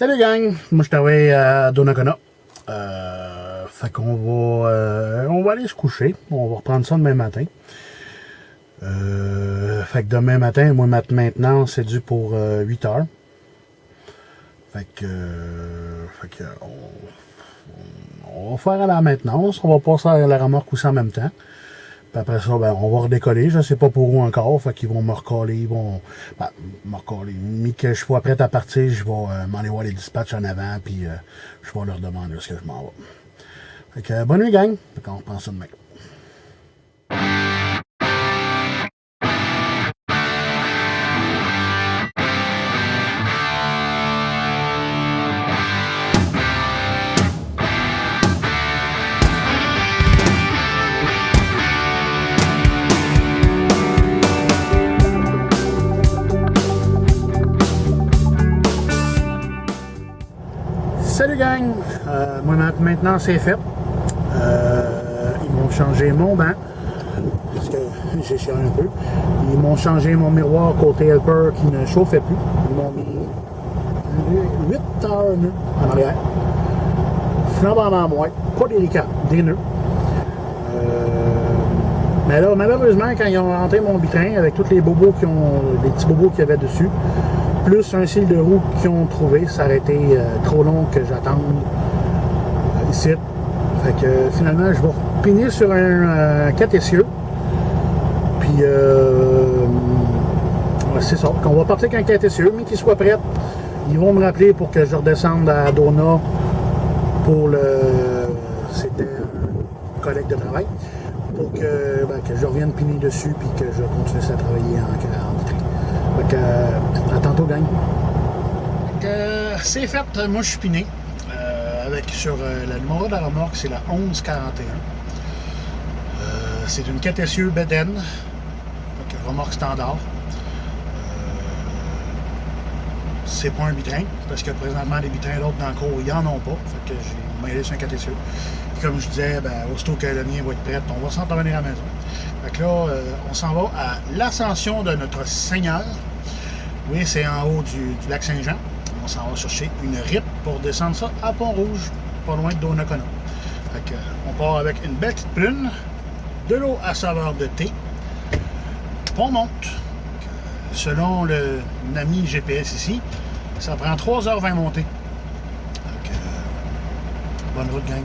Salut gang, moi je travaille à Donnacona. Fait qu'on va aller se coucher. On va reprendre ça demain matin. Fait que demain matin, moi ma maintenance c'est dû pour 8 heures. Fait que on va faire à la maintenance. On va passer à la remorque aussi en même temps. Puis après ça, ben, on va redécoller. Je sais pas pour où encore. Fait qu'ils vont me recoller. Ils vont me recoller. Mais que je sois prêt à partir, je vais m'aller voir les dispatchs en avant. Puis je vais leur demander où est-ce que je m'en vais. Fait que bonne nuit, gang. Fait qu'on reprend ça demain. Salut gang! Moi maintenant c'est fait. Ils m'ont changé mon banc. Parce que j'ai chialé un peu. Ils m'ont changé mon miroir côté helper qui ne chauffait plus. Ils m'ont mis 8 heures nœuds en arrière. Flambant moins. Pas délicat, des nœuds. Mais là, malheureusement, quand ils ont rentré mon bitrain avec tous les bobos les petits bobos qu'il y avait dessus, plus un cil de roue qu'ils ont trouvé, ça aurait été trop long que j'attende ici. Fait que finalement, je vais repiner sur un 4 essieux. Puis c'est ça. Qu'on va partir avec un 4 essieux, mais qu'il soit prêt. Ils vont me rappeler pour que je redescende à Dona pour c'était un collègue de travail. Pour que je revienne piner dessus puis que je continue à travailler en vitrine. Fait que, à tantôt, gang. C'est fait, moi je suis piné. Sur le numéro de la remorque, c'est la 1141. C'est une 4 essieux Beden. Donc, remorque standard. C'est pas un bitrin, parce que présentement, les bitrins d'autres dans le cours, ils en ont pas. Fait que j'ai mêlé sur un 4 essieux. Puis comme je disais, aussitôt que le mien va être prêt, on va s'en revenir à la maison. Fait que là, on s'en va à l'ascension de notre Seigneur. Oui, c'est en haut du lac Saint-Jean. On s'en va chercher une RIP pour descendre ça à Pont-Rouge, pas loin de Donnacona. Fait que, on part avec une belle petite prune, de l'eau à saveur de thé, puis on monte. Selon le ami GPS ici, ça prend 3h20 montée. Donc, bonne route, gang.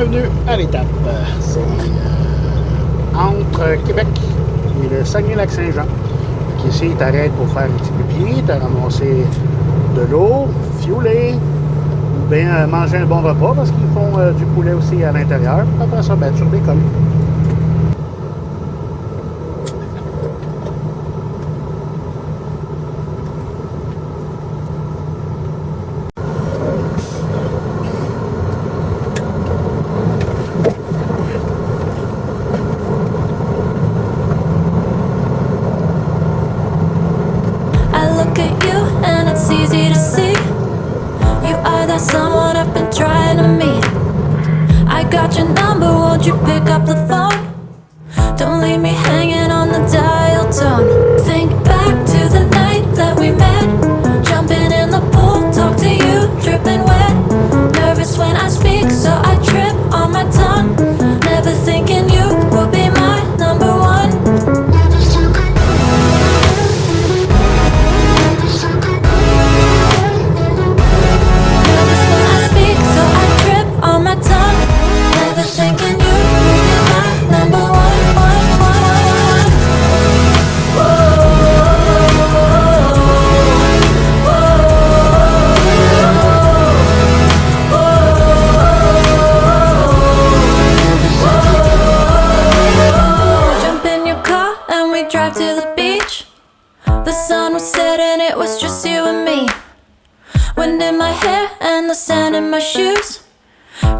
bienvenue à l'étape. C'est entre Québec et le Saguenay-Lac-Saint-Jean. Ici, tu arrêtes pour faire un petit pipi, tu as ramassé de l'eau, fioulé, ou bien manger un bon repas parce qu'ils font du poulet aussi à l'intérieur. Après ça, ben, tu redécolles. Someone I've been trying to meet. I got your number, won't you pick up the phone? Don't leave me hanging on the dial tone. Think back to the night that we met. Jumping in the pool, talk to you, dripping wet. Nervous when I speak, so I trip on my tongue. Never thinking you would be my number one. Thinking you are my number one. Jump in your car and we drive to the beach. The sun was setting, it was just you and me. Wind in my hair and the sand in my shoes.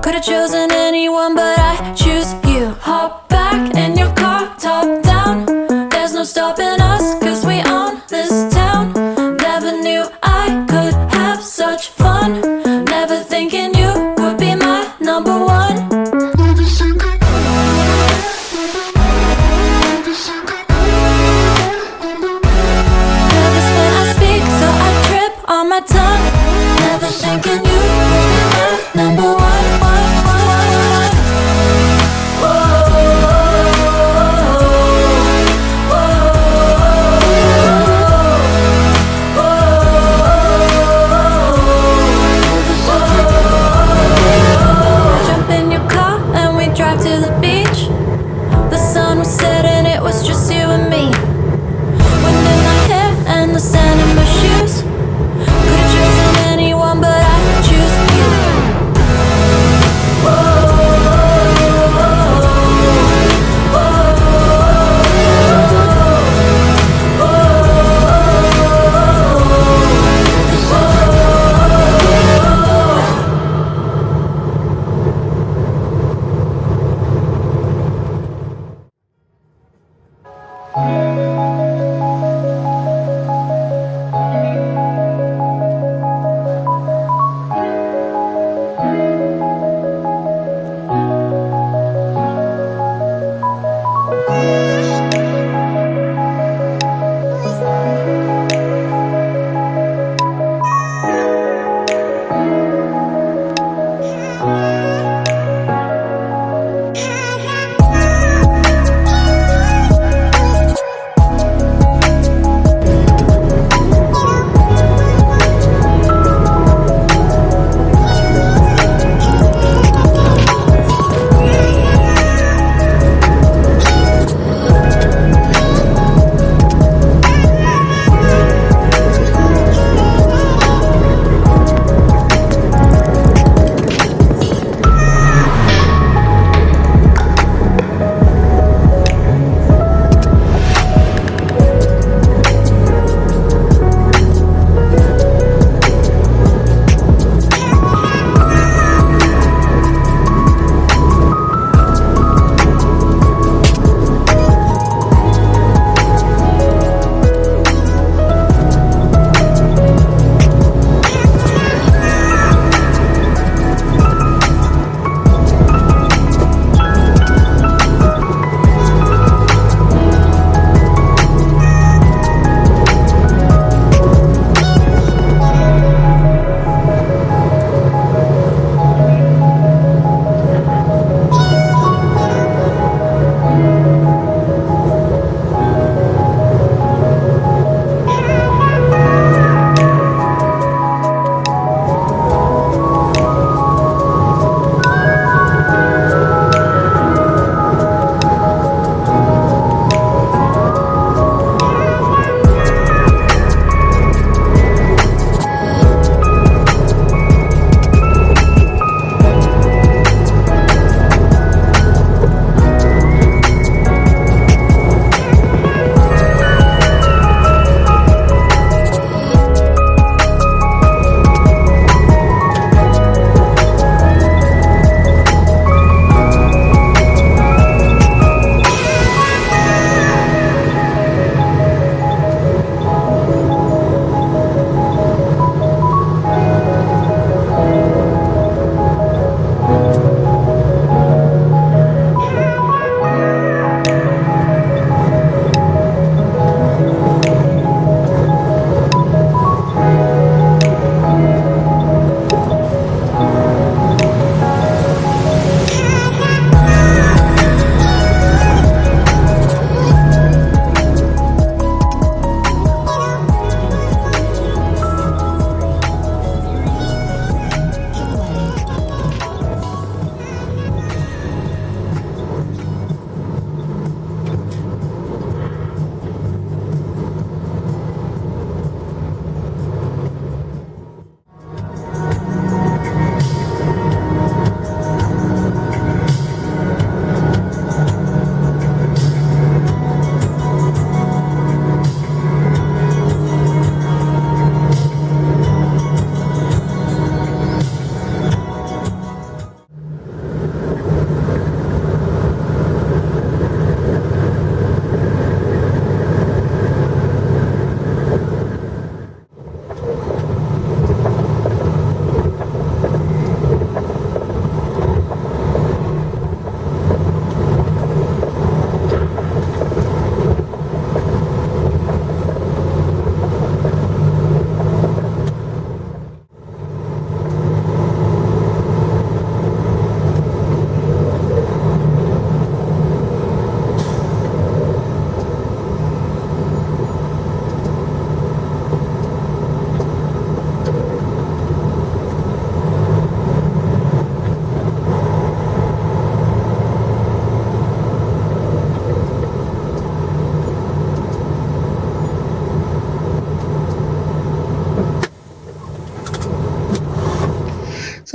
Could've chosen anyone, but I choose you. Hop back in your car, top down. There's no stopping us, cause we own this town. Never knew I could have such fun. Never thinking you would be my number one. Nervous when I speak, so I trip on my tongue. Never thinking you would be my number one.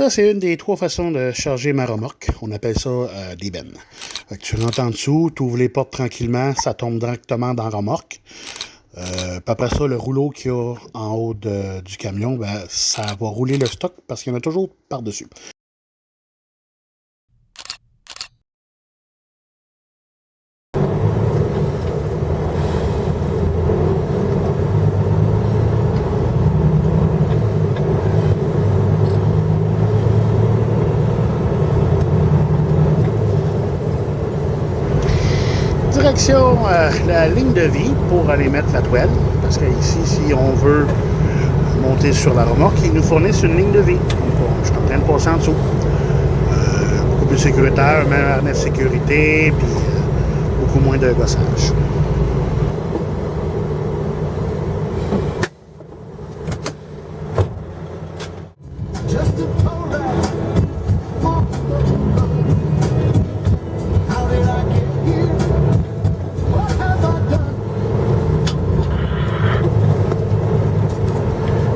Ça, c'est une des 3 façons de charger ma remorque. On appelle ça des bennes. Fait que tu rentres en dessous, tu ouvres les portes tranquillement, ça tombe directement dans la remorque. Puis après ça, le rouleau qu'il y a en haut du camion, ben, ça va rouler le stock parce qu'il y en a toujours par-dessus. Direction la ligne de vie pour aller mettre la toile. Parce qu'ici, si on veut monter sur la remorque, ils nous fournissent une ligne de vie. Donc, je suis en train de passer en dessous. Beaucoup plus sécuritaire, même harnais de sécurité, puis beaucoup moins de gossage.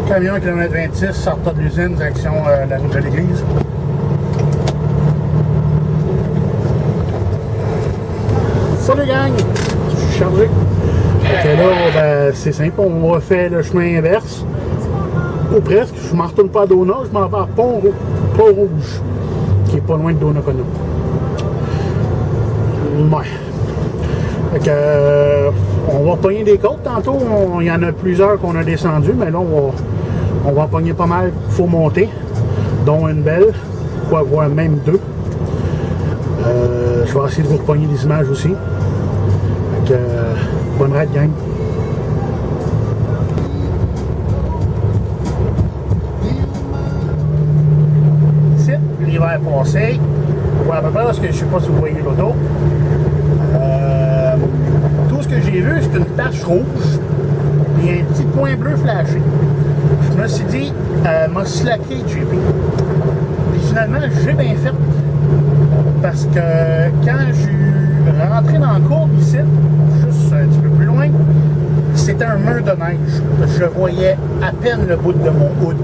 Camion km 26 sortant de l'usine, direction la route de l'église. Salut gang! Je suis chargé. Donc là, ben, c'est simple, on refait le chemin inverse. Ou presque, je ne m'en retourne pas à Dona, je m'en vais à Pont-Rouge, qui est pas loin de Donnacona. Ouais. Fait que, on va pogner des côtes tantôt, il y en a plusieurs qu'on a descendues, mais là on va pogner pas mal qu'il faut monter, dont une belle, quoi voir même 2. Je vais essayer de vous repogner des images aussi. Fait que, bonne ride gang. Ici, l'hiver passé, on voit à peu près parce que je ne sais pas si vous voyez l'auto. Tout ce que j'ai vu, c'est une tache rouge et un petit point bleu flashé. Je me suis dit, m'a slacké JP. Puis finalement, j'ai bien fait. Parce que quand je suis rentré dans la courbe ici, juste un petit peu plus loin, c'était un mur de neige. Je voyais à peine le bout de mon hood.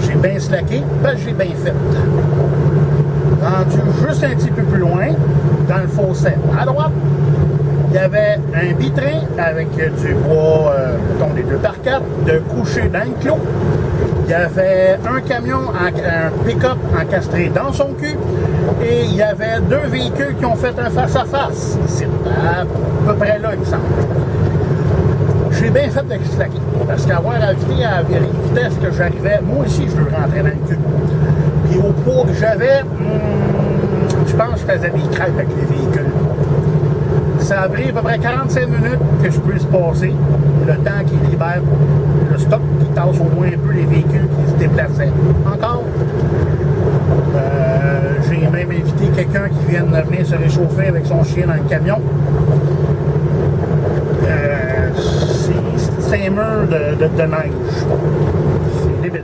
J'ai bien slacké, parce que j'ai bien fait. Rendu juste un petit peu plus loin, dans le fossé à droite, il y avait un bitrain avec du bois, mettons des 2x4, de coucher dans le clos. Il y avait un camion, un pick-up encastré dans son cul. Et il y avait 2 véhicules qui ont fait un face-à-face. C'est à peu près là, il me semble. J'ai bien fait de slacker. Parce qu'avoir ajouté à la vitesse que j'arrivais, moi aussi, je le rentrais dans le cul. Puis au poids que j'avais, je pense que je faisais des crêpes avec les véhicules. Ça a pris à peu près 45 minutes que je puisse passer, le temps qui libère le stock, qui tasse au moins un peu les véhicules qui se déplaçaient. Encore, j'ai même invité quelqu'un qui vienne venir se réchauffer avec son chien dans le camion. C'est un mur de neige. C'est débile.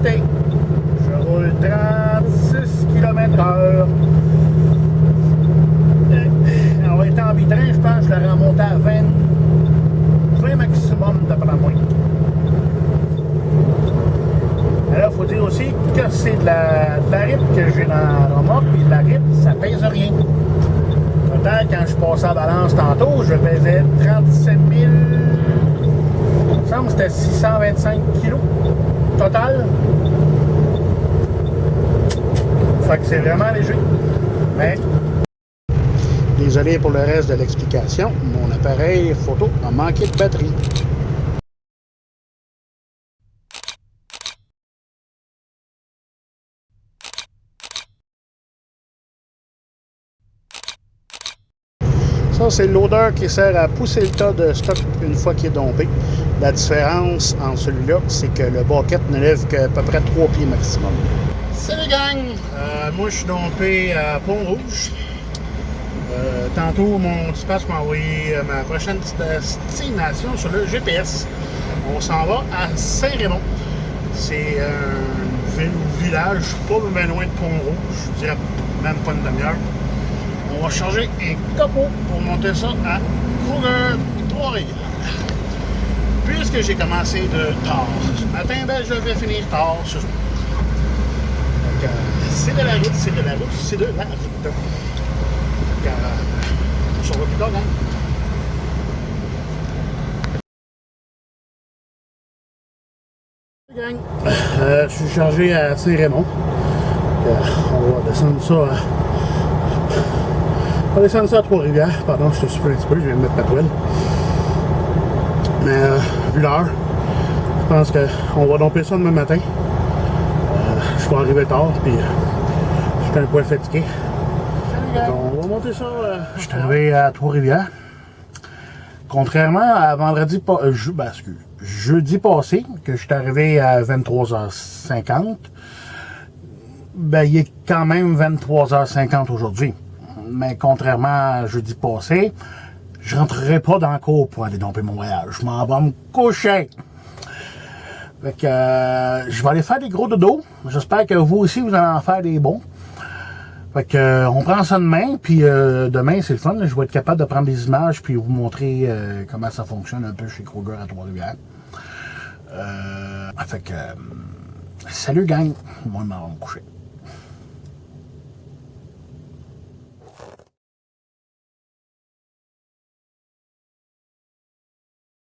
Je roule 36 km/h. En étant en bitrain, je pense que je l'aurais remonté à 20 maximum d'après moi. Alors, il faut dire aussi que c'est de la rip que j'ai dans la remorque, puis de la rip, ça pèse rien. Pourtant, quand je passais à balance tantôt, je pesais 37 000. Il me semble que c'était 625 kg. total. Fait que c'est vraiment léger. Mais désolé pour le reste de l'explication, mon appareil photo a manqué de batterie. Ça, c'est l'odeur qui sert à pousser le tas de stock une fois qu'il est dompé. La différence entre celui-là, c'est que le bucket ne lève qu'à peu près 3 pieds maximum. Salut gang! Moi, je suis dompé à Pont-Rouge. Tantôt, mon dispatch m'a envoyé ma prochaine destination sur le GPS. On s'en va à Saint-Raymond. C'est un village pas bien loin de Pont-Rouge. Je dirais même pas une demi-heure. On va changer un capot pour monter ça à Kruger-Trois-Rivières. Puisque j'ai commencé de tard ce matin, ben je vais finir tard ce soir. Donc, c'est de la route, c'est de la route, c'est de la route. Donc, on se revoit plus tard, gang. Je suis chargé à Saint-Raymond. On va descendre ça à... On va descendre ça à Trois-Rivières. Pardon, je te souffle un petit peu, je viens de mettre ma toile. Mais vu l'heure, je pense qu'on va domper ça demain matin. Je vais arriver tard, puis je suis un peu fatigué. On va monter ça. Je suis arrivé à Trois-Rivières. Contrairement à vendredi, jeudi passé, que je suis arrivé à 23h50, ben, il est quand même 23h50 aujourd'hui. Mais contrairement à jeudi passé, je rentrerai pas dans le cours pour aller domper mon voyage. Je m'en vais me coucher. Fait que je vais aller faire des gros dodos. J'espère que vous aussi, vous allez en faire des bons. Fait que on prend ça demain, puis demain, c'est le fun. Je vais être capable de prendre des images puis vous montrer comment ça fonctionne un peu chez Kruger à Trois-Rivières. Fait que salut gang, moi je m'en vais me coucher.